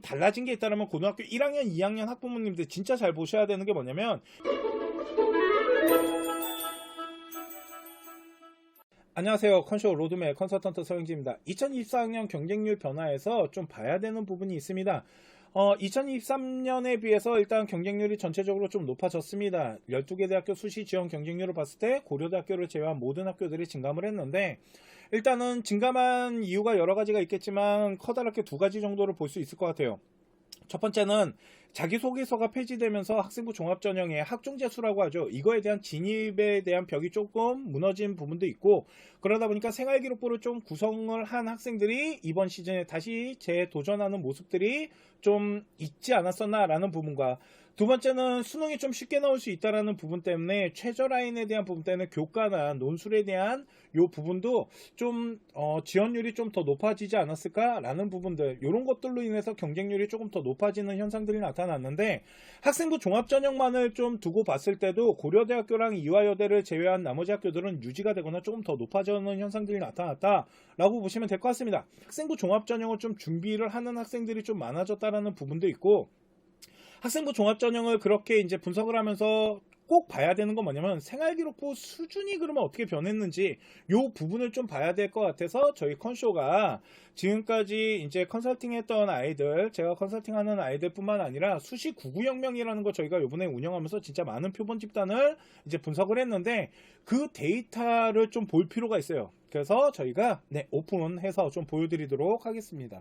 달라진 게 있다면 고등학교 1학년, 2학년 학부모님들 진짜 잘 보셔야 되는 게 뭐냐면, 안녕하세요. 컨쇼 로드맵 컨설턴트 서영지입니다. 2024학년 경쟁률 변화에서 좀 봐야 되는 부분이 있습니다. 2023년에 비해서 일단 경쟁률이 전체적으로 좀 높아졌습니다. 12개 대학교 수시 지원 경쟁률을 봤을 때 고려대학교를 제외한 모든 학교들이 증감을 했는데, 일단은 증감한 이유가 여러 가지가 있겠지만 커다랗게 두 가지 정도를 볼 수 있을 것 같아요. 첫 번째는 자기소개서가 폐지되면서 학생부 종합전형의 학종재수라고 하죠. 이거에 대한 진입에 대한 벽이 조금 무너진 부분도 있고, 그러다 보니까 생활기록부를 좀 구성을 한 학생들이 이번 시즌에 다시 재도전하는 모습들이 좀 있지 않았었나라는 부분과, 두 번째는 수능이 좀 쉽게 나올 수 있다라는 부분 때문에 최저 라인에 대한 부분 때문에 교과나 논술에 대한 요 부분도 좀 지원율이 좀 더 높아지지 않았을까라는 부분들, 이런 것들로 인해서 경쟁률이 조금 더 높아지는 현상들이 나타났는데, 학생부 종합전형만을 좀 두고 봤을 때도 고려대학교랑 이화여대를 제외한 나머지 학교들은 유지가 되거나 조금 더 높아지는 현상들이 나타났다라고 보시면 될 것 같습니다. 학생부 종합전형을 좀 준비를 하는 학생들이 좀 많아졌다라는 부분도 있고, 학생부 종합전형을 그렇게 이제 분석을 하면서 꼭 봐야 되는 건 뭐냐면 생활기록부 수준이 그러면 어떻게 변했는지 요 부분을 좀 봐야 될 것 같아서, 저희 컨쇼가 지금까지 이제 컨설팅했던 아이들, 제가 컨설팅하는 아이들뿐만 아니라 수시 99혁명이라는 거 저희가 요번에 운영하면서 진짜 많은 표본 집단을 이제 분석을 했는데, 그 데이터를 좀 볼 필요가 있어요. 그래서 저희가 오픈해서 좀 보여드리도록 하겠습니다.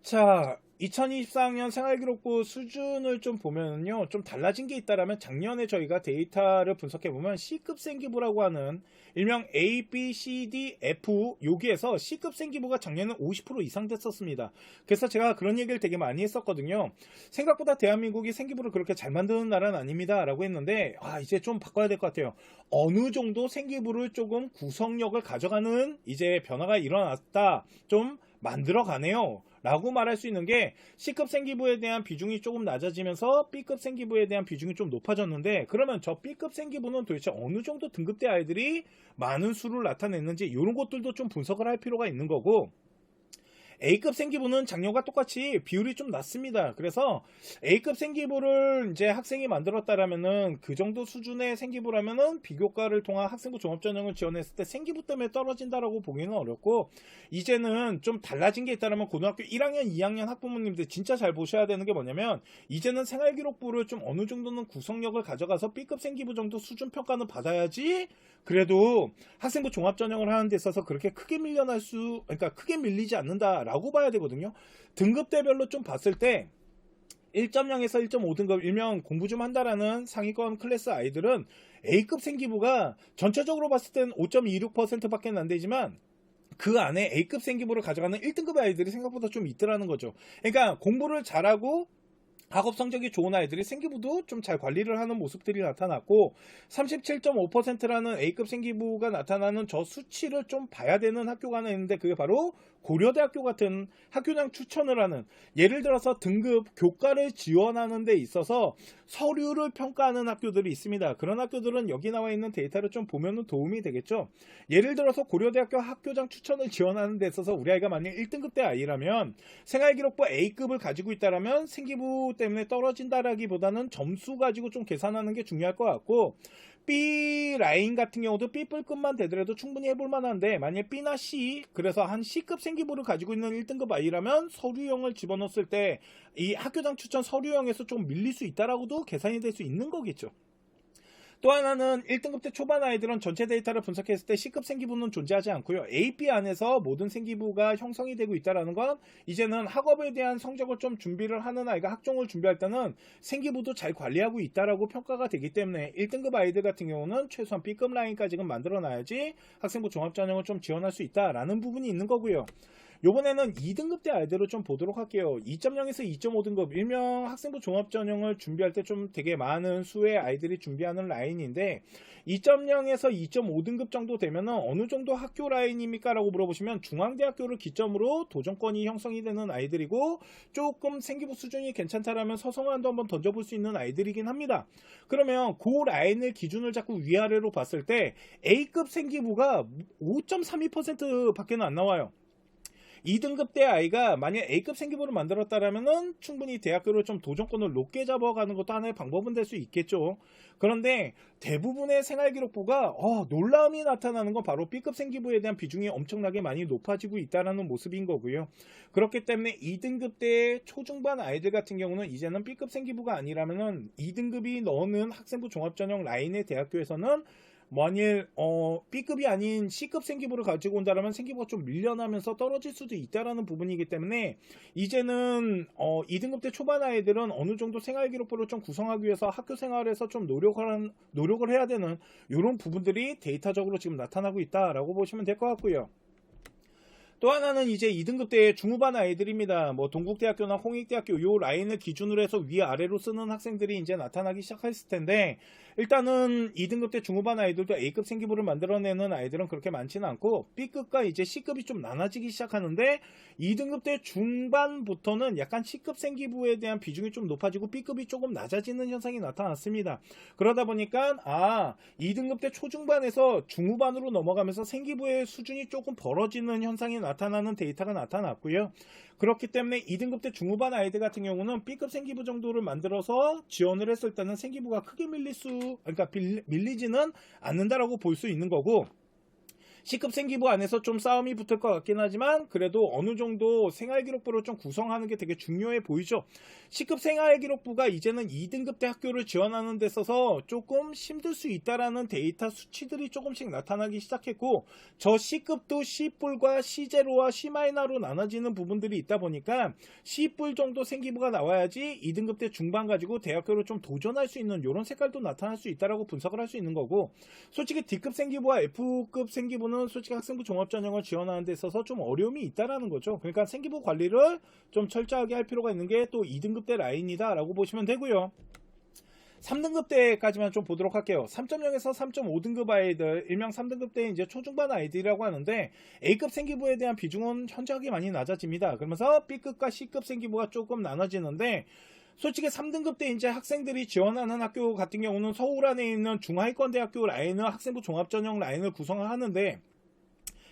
자, 2024학년 생활기록부 수준을 좀 보면요, 좀 달라진 게 있다면 작년에 저희가 데이터를 분석해보면 C급 생기부라고 하는 일명 A, B, C, D, F, 여기에서 C급 생기부가 작년에 50% 이상 됐었습니다. 그래서 제가 그런 얘기를 되게 많이 했었거든요. 생각보다 대한민국이 생기부를 그렇게 잘 만드는 나라는 아닙니다 라고 했는데, 이제 좀 바꿔야 될 것 같아요. 어느 정도 생기부를 조금 구성력을 가져가는 이제 변화가 일어났다, 좀 만들어 가네요 라고 말할 수 있는 게, C급 생기부에 대한 비중이 조금 낮아지면서 B급 생기부에 대한 비중이 좀 높아졌는데, 그러면 저 B급 생기부는 도대체 어느 정도 등급대 아이들이 많은 수를 나타냈는지 이런 것들도 좀 분석을 할 필요가 있는 거고, A급 생기부는 작년과 똑같이 비율이 좀 낮습니다. 그래서 A급 생기부를 이제 학생이 만들었다라면은, 그 정도 수준의 생기부라면은 비교과를 통한 학생부 종합전형을 지원했을 때 생기부 때문에 떨어진다라고 보기는 어렵고, 이제는 좀 달라진 게 있다면 고등학교 1학년, 2학년 학부모님들 진짜 잘 보셔야 되는 게 뭐냐면, 이제는 생활기록부를 좀 어느 정도는 구성력을 가져가서 B급 생기부 정도 수준 평가는 받아야지 그래도 학생부 종합전형을 하는 데 있어서 그렇게 크게 그러니까 크게 밀리지 않는다라고 봐야 되거든요. 등급대별로 좀 봤을 때 1.0에서 1.5등급 일명 공부 좀 한다라는 상위권 클래스 아이들은 A급 생기부가 전체적으로 봤을 땐 5.26% 밖에 안 되지만, 그 안에 A급 생기부를 가져가는 1등급 아이들이 생각보다 좀 있더라는 거죠. 그러니까 공부를 잘하고 학업 성적이 좋은 아이들이 생기부도 좀 잘 관리를 하는 모습들이 나타났고, 37.5%라는 A급 생기부가 나타나는 저 수치를 좀 봐야 되는 학교가 하나 있는데, 그게 바로 고려대학교 같은 학교장 추천을 하는, 예를 들어서 등급 교과를 지원하는 데 있어서 서류를 평가하는 학교들이 있습니다. 그런 학교들은 여기 나와 있는 데이터를 좀 보면 도움이 되겠죠. 예를 들어서 고려대학교 학교장 추천을 지원하는 데 있어서 우리 아이가 만약 1등급대 아이라면 생활기록부 A급을 가지고 있다라면 생기부 때문에 떨어진다라기보다는 점수 가지고 좀 계산하는 게 중요할 것 같고, B 라인 같은 경우도 B뿔급만 되더라도 충분히 해볼 만한데, 만약 B나 C, 그래서 한 C급 생기부를 가지고 있는 1등급 아이라면 서류형을 집어넣었을 때 이 학교장 추천 서류형에서 좀 밀릴 수 있다라고도 계산이 될 수 있는 거겠죠. 또 하나는 1등급 때 초반 아이들은 전체 데이터를 분석했을 때 C급 생기부는 존재하지 않고요. A, B 안에서 모든 생기부가 형성이 되고 있다는 건, 이제는 학업에 대한 성적을 좀 준비를 하는 아이가 학종을 준비할 때는 생기부도 잘 관리하고 있다라고 평가가 되기 때문에 1등급 아이들 같은 경우는 최소한 B급 라인까지는 만들어 놔야지 학생부 종합전형을 좀 지원할 수 있다라는 부분이 있는 거고요. 요번에는 2등급대 아이들을 좀 보도록 할게요. 2.0에서 2.5등급 일명 학생부 종합전형을 준비할 때 좀 되게 많은 수의 아이들이 준비하는 라인인데, 2.0에서 2.5등급 정도 되면 어느 정도 학교 라인입니까? 라고 물어보시면 중앙대학교를 기점으로 도전권이 형성이 되는 아이들이고, 조금 생기부 수준이 괜찮다라면 서성환도 한번 던져볼 수 있는 아이들이긴 합니다. 그러면 그 라인을 기준을 자꾸 위아래로 봤을 때 A급 생기부가 5.32% 밖에는 안 나와요. 2등급대 아이가 만약 A급 생기부를 만들었다라면은 충분히 대학교를 좀 도전권을 높게 잡아가는 것도 하나의 방법은 될 수 있겠죠. 그런데 대부분의 생활기록부가 놀라움이 나타나는 건 바로 B급 생기부에 대한 비중이 엄청나게 많이 높아지고 있다는 모습인 거고요. 그렇기 때문에 2등급대 초중반 아이들 같은 경우는 이제는 B급 생기부가 아니라면은 2등급이 넣는 학생부 종합전형 라인의 대학교에서는 만일 B급이 아닌 C급 생기부를 가지고 온다면 생기부가 좀 밀려나면서 떨어질 수도 있다라는 부분이기 때문에 이제는 2등급 때 초반 아이들은 어느 정도 생활기록부를 좀 구성하기 위해서 학교 생활에서 좀 노력을 해야 되는 이런 부분들이 데이터적으로 지금 나타나고 있다라고 보시면 될 것 같고요. 또 하나는 이제 2등급 때 중후반 아이들입니다. 뭐 동국대학교나 홍익대학교 요 라인을 기준으로 해서 위아래로 쓰는 학생들이 이제 나타나기 시작했을 텐데, 일단은 2등급 때 중후반 아이들도 A급 생기부를 만들어내는 아이들은 그렇게 많지는 않고 B급과 이제 C급이 좀 나눠지기 시작하는데, 2등급 때 중반부터는 약간 C급 생기부에 대한 비중이 좀 높아지고 B급이 조금 낮아지는 현상이 나타났습니다. 그러다 보니까 2등급 때 초중반에서 중후반으로 넘어가면서 생기부의 수준이 조금 벌어지는 현상이 나타나는 데이터가 나타났고요. 그렇기 때문에 2등급 때 중후반 아이들 같은 경우는 B급 생기부 정도를 만들어서 지원을 했을 때는 생기부가 크게 밀리지는 않는다라고 볼 수 있는 거고, C급 생기부 안에서 좀 싸움이 붙을 것 같긴 하지만 그래도 어느 정도 생활기록부를 좀 구성하는 게 되게 중요해 보이죠. C급 생활기록부가 이제는 2등급 대 학교를 지원하는 데 있어서 조금 힘들 수 있다라는 데이터 수치들이 조금씩 나타나기 시작했고, 저 C급도 C뿔과 C제로와 C마이너로 나눠지는 부분들이 있다 보니까 C뿔 정도 생기부가 나와야지 2등급 대 중반 가지고 대학교를 좀 도전할 수 있는 이런 색깔도 나타날 수 있다라고 분석을 할 수 있는 거고, 솔직히 D급 생기부와 F급 생기부는 솔직히 학생부 종합전형을 지원하는 데 있어서 좀 어려움이 있다라는 거죠. 그러니까 생기부 관리를 좀 철저하게 할 필요가 있는 게 또 2등급대 라인이다 라고 보시면 되고요. 3등급대까지만 좀 보도록 할게요. 3.0에서 3.5등급 아이들, 일명 3등급대 이제 초중반 아이들이라고 하는데 A급 생기부에 대한 비중은 현저하게 많이 낮아집니다. 그러면서 B급과 C급 생기부가 조금 나눠지는데, 솔직히 3등급 때 이제 학생들이 지원하는 학교 같은 경우는 서울 안에 있는 중하위권 대학교 라인을 학생부 종합전형 라인을 구성을 하는데,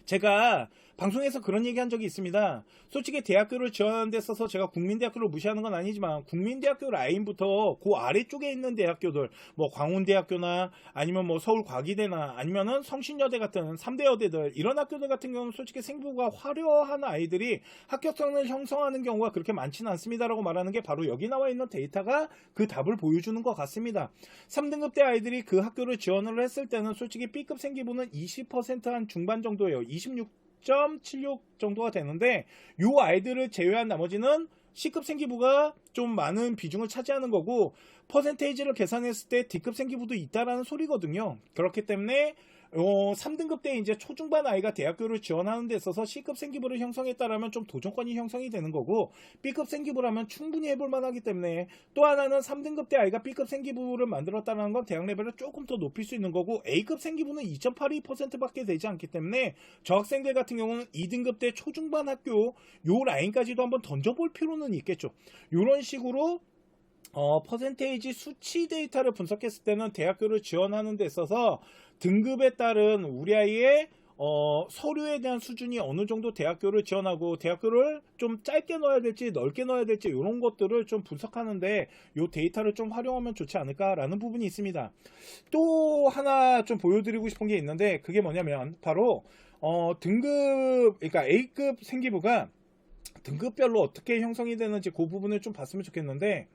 제가 방송에서 그런 얘기 한 적이 있습니다. 솔직히 대학교를 지원하는 데 있어서 제가 국민대학교를 무시하는 건 아니지만 국민대학교 라인부터 그 아래쪽에 있는 대학교들, 뭐 광운대학교나 아니면 뭐 서울과기대나 아니면은 성신여대 같은 3대 여대들, 이런 학교들 같은 경우는 솔직히 생부가 화려한 아이들이 합격성을 형성하는 경우가 그렇게 많지는 않습니다라고 말하는 게 바로 여기 나와 있는 데이터가 그 답을 보여주는 것 같습니다. 3등급 대 아이들이 그 학교를 지원을 했을 때는 솔직히 B급 생기부는 20% 중반 정도예요. 26.76 정도가 되는데, 이 아이들을 제외한 나머지는 C급 생기부가 좀 많은 비중을 차지하는 거고, 퍼센테이지를 계산했을 때 D급 생기부도 있다라는 소리거든요. 그렇기 때문에 3등급 때 이제 초중반 아이가 대학교를 지원하는 데 있어서 C급 생기부를 형성했다라면 좀 도전권이 형성이 되는 거고, B급 생기부라면 충분히 해볼 만하기 때문에, 또 하나는 3등급 때 아이가 B급 생기부를 만들었다는 건 대학 레벨을 조금 더 높일 수 있는 거고, A급 생기부는 2.82%밖에 되지 않기 때문에 저 학생들 같은 경우는 2등급 때 초중반 학교 요 라인까지도 한번 던져볼 필요는 있겠죠. 이런 식으로 퍼센테이지 수치 데이터를 분석했을 때는 대학교를 지원하는 데 있어서 등급에 따른 우리 아이의 서류에 대한 수준이 어느 정도 대학교를 지원하고, 대학교를 좀 짧게 넣어야 될지 넓게 넣어야 될지 이런 것들을 좀 분석하는데 이 데이터를 좀 활용하면 좋지 않을까라는 부분이 있습니다. 또 하나 좀 보여드리고 싶은 게 있는데, 그게 뭐냐면 바로 등급, 그러니까 A급 생기부가 등급별로 어떻게 형성이 되는지 그 부분을 좀 봤으면 좋겠는데,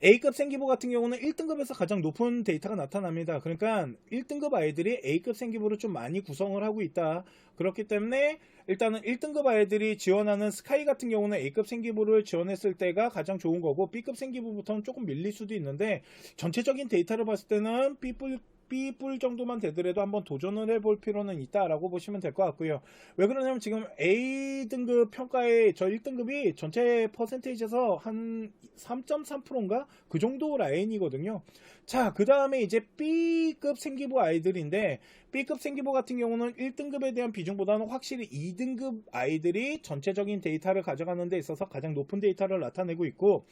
A급 생기부 같은 경우는 1등급에서 가장 높은 데이터가 나타납니다. 그러니까 1등급 아이들이 A급 생기부를 좀 많이 구성을 하고 있다. 그렇기 때문에 일단은 1등급 아이들이 지원하는 스카이 같은 경우는 A급 생기부를 지원했을 때가 가장 좋은 거고, B급 생기부부터는 조금 밀릴 수도 있는데, 전체적인 데이터를 봤을 때는 B뿔 정도만 되더라도 한번 도전을 해볼 필요는 있다라고 보시면 될 것 같고요. 왜 그러냐면 지금 A등급 평가의 저 1등급이 전체 퍼센테이지에서 한 3.3%인가? 그 정도 라인이거든요. 자, 그 다음에 이제 B급 생기부 아이들인데, B급 생기부 같은 경우는 1등급에 대한 비중보다는 확실히 2등급 아이들이 전체적인 데이터를 가져가는 데 있어서 가장 높은 데이터를 나타내고 있고,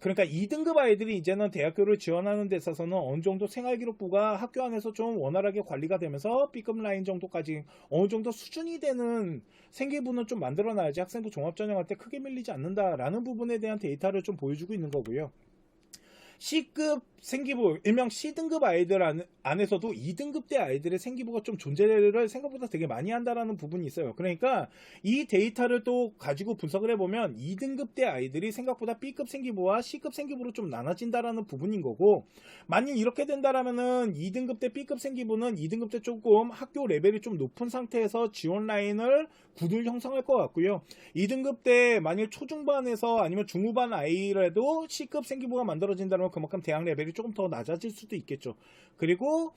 그러니까 2등급 아이들이 이제는 대학교를 지원하는 데 있어서는 어느 정도 생활기록부가 학교 안에서 좀 원활하게 관리가 되면서 B급 라인 정도까지 어느 정도 수준이 되는 생기부는 좀 만들어놔야지 학생부 종합전형할 때 크게 밀리지 않는다라는 부분에 대한 데이터를 좀 보여주고 있는 거고요. C급 생기부, 일명 C등급 아이들 안에서도 2등급대 아이들의 생기부가 좀 존재를 생각보다 되게 많이 한다라는 부분이 있어요. 그러니까 이 데이터를 또 가지고 분석을 해보면 2등급대 아이들이 생각보다 B급 생기부와 C급 생기부로 좀 나눠진다라는 부분인 거고, 만일 이렇게 된다라면은 2등급대 B급 생기부는 2등급대 조금 학교 레벨이 좀 높은 상태에서 지원 라인을 구들 형성할 것 같고요. 2등급 때 만일 초중반에서 아니면 중후반 아이라도 C급 생기부가 만들어진다면 그만큼 대학 레벨이 조금 더 낮아질 수도 있겠죠. 그리고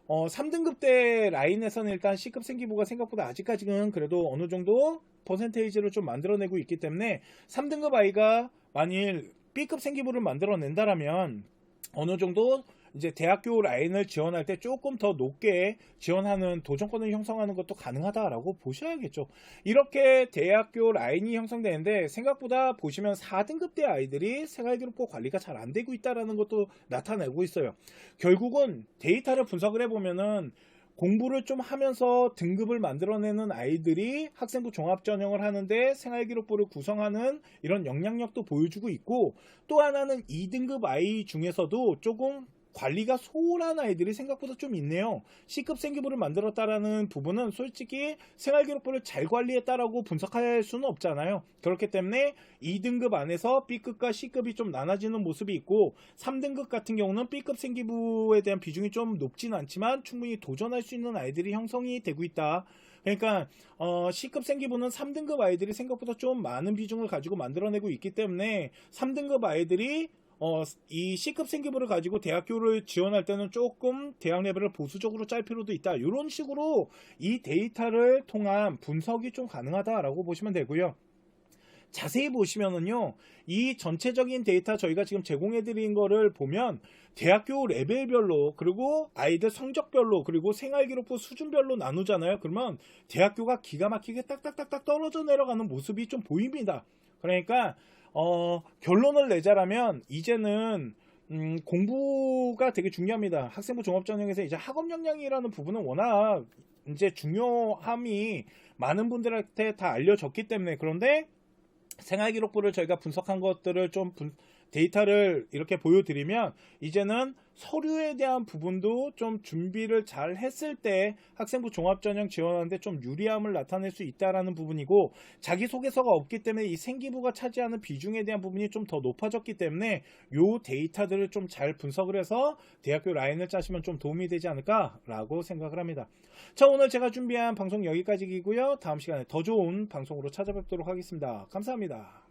3등급 때 라인에서는 일단 C급 생기부가 생각보다 아직까지는 그래도 어느 정도 퍼센테이지를 좀 만들어내고 있기 때문에 3등급 아이가 만일 B급 생기부를 만들어낸다라면 어느 정도 이제 대학교 라인을 지원할 때 조금 더 높게 지원하는 도전권을 형성하는 것도 가능하다라고 보셔야겠죠. 이렇게 대학교 라인이 형성되는데 생각보다 보시면 4등급대 아이들이 생활기록부 관리가 잘 안 되고 있다는 것도 나타내고 있어요. 결국은 데이터를 분석을 해보면은 공부를 좀 하면서 등급을 만들어내는 아이들이 학생부 종합전형을 하는데 생활기록부를 구성하는 이런 영향력도 보여주고 있고, 또 하나는 2등급 아이 중에서도 조금 관리가 소홀한 아이들이 생각보다 좀 있네요. C급 생기부를 만들었다라는 부분은 솔직히 생활기록부를 잘 관리했다라고 분석할 수는 없잖아요. 그렇기 때문에 2등급 안에서 B급과 C급이 좀 나눠지는 모습이 있고, 3등급 같은 경우는 B급 생기부에 대한 비중이 좀 높진 않지만 충분히 도전할 수 있는 아이들이 형성이 되고 있다. 그러니까 C급 생기부는 3등급 아이들이 생각보다 좀 많은 비중을 가지고 만들어내고 있기 때문에 3등급 아이들이 이 C급 생기부를 가지고 대학교를 지원할 때는 조금 대학 레벨을 보수적으로 짤 필요도 있다. 이런 식으로 이 데이터를 통한 분석이 좀 가능하다라고 보시면 되고요. 자세히 보시면은요, 이 전체적인 데이터 저희가 지금 제공해 드린 거를 보면 대학교 레벨별로, 그리고 아이들 성적별로, 그리고 생활기록부 수준별로 나누잖아요. 그러면 대학교가 기가 막히게 딱딱딱딱 떨어져 내려가는 모습이 좀 보입니다. 그러니까 결론을 내자라면 이제는 공부가 되게 중요합니다. 학생부 종합전형에서 이제 학업 역량이라는 부분은 워낙 이제 중요함이 많은 분들한테 다 알려졌기 때문에, 그런데 생활기록부를 저희가 분석한 것들을 좀 데이터를 이렇게 보여드리면 이제는 서류에 대한 부분도 좀 준비를 잘 했을 때 학생부 종합전형 지원하는데 좀 유리함을 나타낼 수 있다라는 부분이고, 자기소개서가 없기 때문에 이 생기부가 차지하는 비중에 대한 부분이 좀 더 높아졌기 때문에 요 데이터들을 좀 잘 분석을 해서 대학교 라인을 짜시면 좀 도움이 되지 않을까라고 생각을 합니다. 자, 오늘 제가 준비한 방송 여기까지이고요. 다음 시간에 더 좋은 방송으로 찾아뵙도록 하겠습니다. 감사합니다.